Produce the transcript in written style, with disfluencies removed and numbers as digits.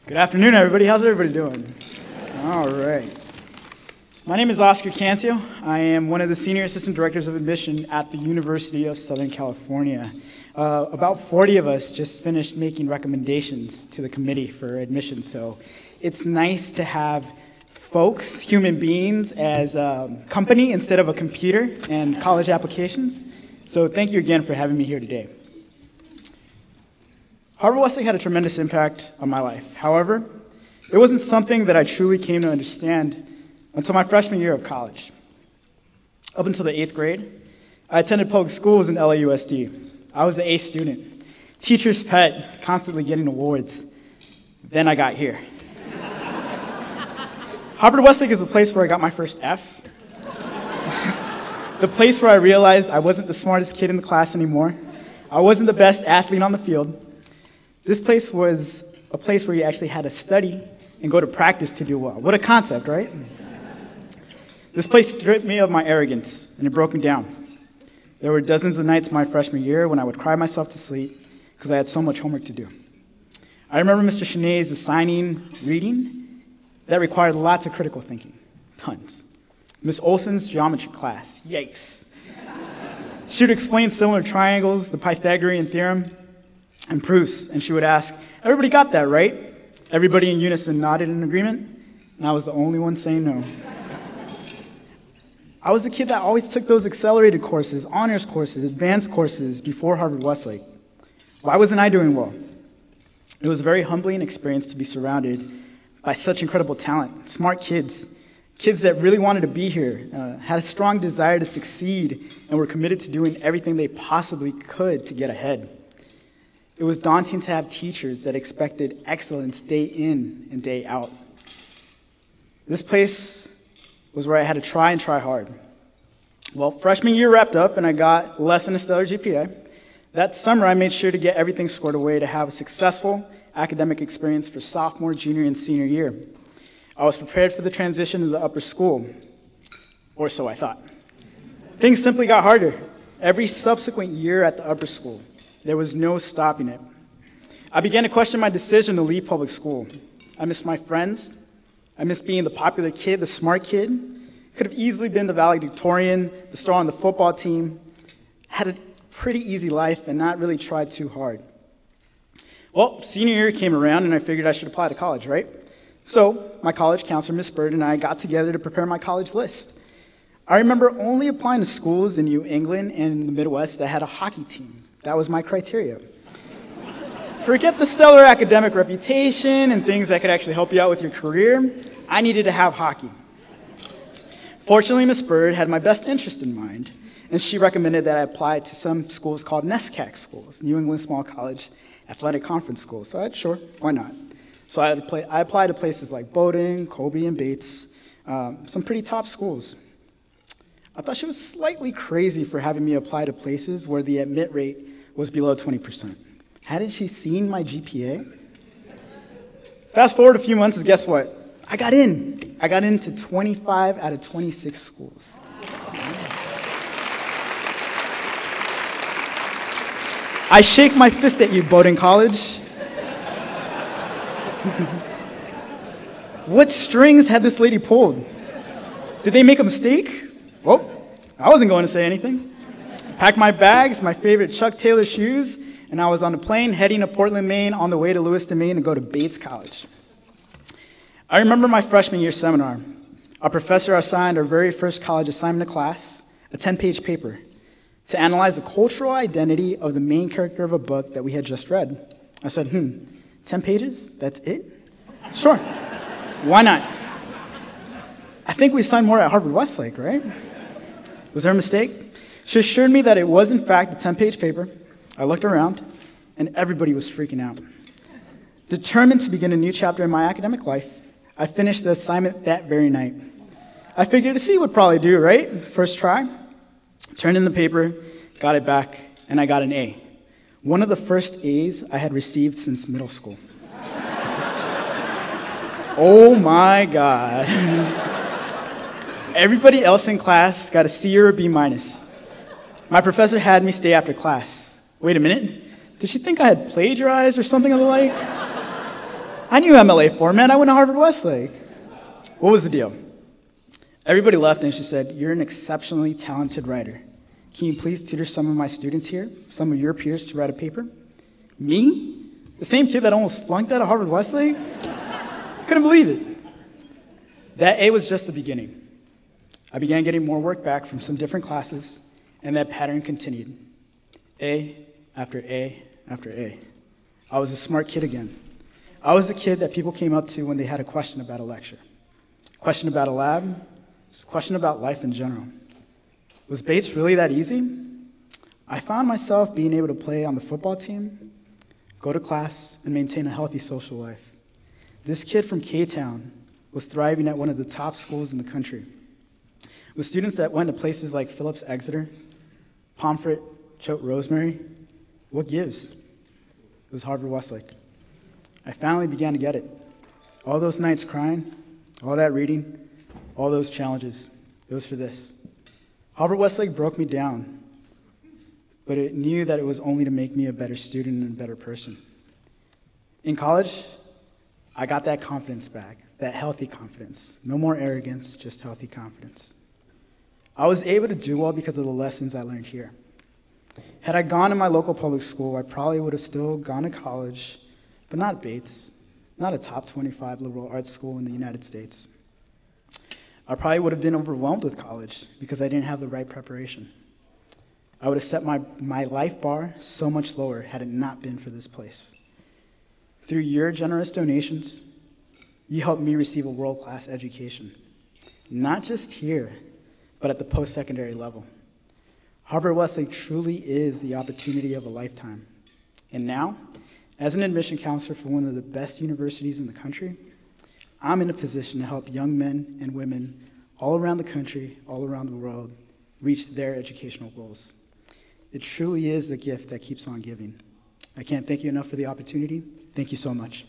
Good afternoon, everybody. How's everybody doing? All right. My name is Oscar Cancio. I am one of the Senior Assistant Directors of Admission at the University of Southern California. About 40 of us just finished making recommendations to the committee for admission, so it's nice to have folks, human beings, as a company instead of a computer and college applications. So thank you again for having me here today. Harvard-Westlake had a tremendous impact on my life. However, it wasn't something that I truly came to understand until my freshman year of college. Up until the 8th grade, I attended public schools in LAUSD. I was the A student, teacher's pet, constantly getting awards. Then I got here. Harvard-Westlake is the place where I got my first F. The place where I realized I wasn't the smartest kid in the class anymore. I wasn't the best athlete on the field. This place was a place where you actually had to study and go to practice to do well. What a concept, right? This place stripped me of my arrogance, and it broke me down. There were dozens of nights my freshman year when I would cry myself to sleep because I had so much homework to do. I remember Mr. Cheney's assigning reading that required lots of critical thinking, tons. Miss Olson's geometry class, yikes. She would explain similar triangles, the Pythagorean theorem, and proofs, and she would ask, "Everybody got that, right?" Everybody in unison nodded in agreement, and I was the only one saying no. I was the kid that always took those accelerated courses, honors courses, advanced courses before Harvard-Westlake. Why wasn't I doing well? It was a very humbling experience to be surrounded by such incredible talent, smart kids, kids that really wanted to be here, had a strong desire to succeed, and were committed to doing everything they possibly could to get ahead. It was daunting to have teachers that expected excellence day in and day out. This place was where I had to try and try hard. Well, freshman year wrapped up and I got less than a stellar GPA. That summer, I made sure to get everything squared away to have a successful academic experience for sophomore, junior, and senior year. I was prepared for the transition to the upper school, or so I thought. Things simply got harder. Every subsequent year at the upper school, there was no stopping it. I began to question my decision to leave public school. I missed my friends. I missed being the popular kid, the smart kid. Could have easily been the valedictorian, the star on the football team. Had a pretty easy life and not really tried too hard. Well, senior year came around and I figured I should apply to college, right? So my college counselor, Miss Bird, and I got together to prepare my college list. I remember only applying to schools in New England and the Midwest that had a hockey team. That was my criteria. Forget the stellar academic reputation and things that could actually help you out with your career. I needed to have hockey. Fortunately, Miss Bird had my best interest in mind, and she recommended that I apply to some schools called NESCAC schools, New England Small College Athletic Conference schools. So I said, sure, why not? So I applied to places like Bowdoin, Colby, and Bates, some pretty top schools. I thought she was slightly crazy for having me apply to places where the admit rate was below 20%. Hadn't she seen my GPA? Fast forward a few months, and guess what? I got in. I got into 25 out of 26 schools. I shake my fist at you, Bowdoin College. What strings had this lady pulled? Did they make a mistake? Well, I wasn't going to say anything. Packed my bags, my favorite Chuck Taylor shoes, and I was on a plane heading to Portland, Maine on the way to Lewiston, Maine to go to Bates College. I remember my freshman year seminar. Our professor assigned our very first college assignment to class, a 10-page paper, to analyze the cultural identity of the main character of a book that we had just read. I said, 10 pages? That's it? Sure. Why not? I think we signed more at Harvard-Westlake, right? Was there a mistake? She assured me that it was, in fact, a 10-page paper. I looked around, and everybody was freaking out. Determined to begin a new chapter in my academic life, I finished the assignment that very night. I figured a C would probably do, right? First try. Turned in the paper, got it back, and I got an A. One of the first A's I had received since middle school. Oh my God. Everybody else in class got a C or a B minus. My professor had me stay after class. Wait a minute, did she think I had plagiarized or something of the like? I knew MLA for, man. I went to Harvard-Westlake. What was the deal? Everybody left, and she said, "You're an exceptionally talented writer. Can you please tutor some of my students here, some of your peers, to write a paper?" Me? The same kid that almost flunked out of Harvard-Westlake? I couldn't believe it. That A was just the beginning. I began getting more work back from some different classes, and that pattern continued. A after A after A. I was a smart kid again. I was the kid that people came up to when they had a question about a lecture, question about a lab, just a question about life in general. Was Bates really that easy? I found myself being able to play on the football team, go to class, and maintain a healthy social life. This kid from K-Town was thriving at one of the top schools in the country, with students that went to places like Phillips Exeter, Pomfret, Choate Rosemary. What gives? It was Harvard-Westlake. I finally began to get it. All those nights crying, all that reading, all those challenges, it was for this. Harvard-Westlake broke me down, but it knew that it was only to make me a better student and a better person. In college, I got that confidence back, that healthy confidence. No more arrogance, just healthy confidence. I was able to do well because of the lessons I learned here. Had I gone to my local public school, I probably would have still gone to college, but not Bates, not a top 25 liberal arts school in the United States. I probably would have been overwhelmed with college because I didn't have the right preparation. I would have set my life bar so much lower had it not been for this place. Through your generous donations, you helped me receive a world-class education, not just here, but at the post-secondary level. Harvard-Westlake truly is the opportunity of a lifetime. And now, as an admission counselor for one of the best universities in the country, I'm in a position to help young men and women all around the country, all around the world, reach their educational goals. It truly is the gift that keeps on giving. I can't thank you enough for the opportunity. Thank you so much.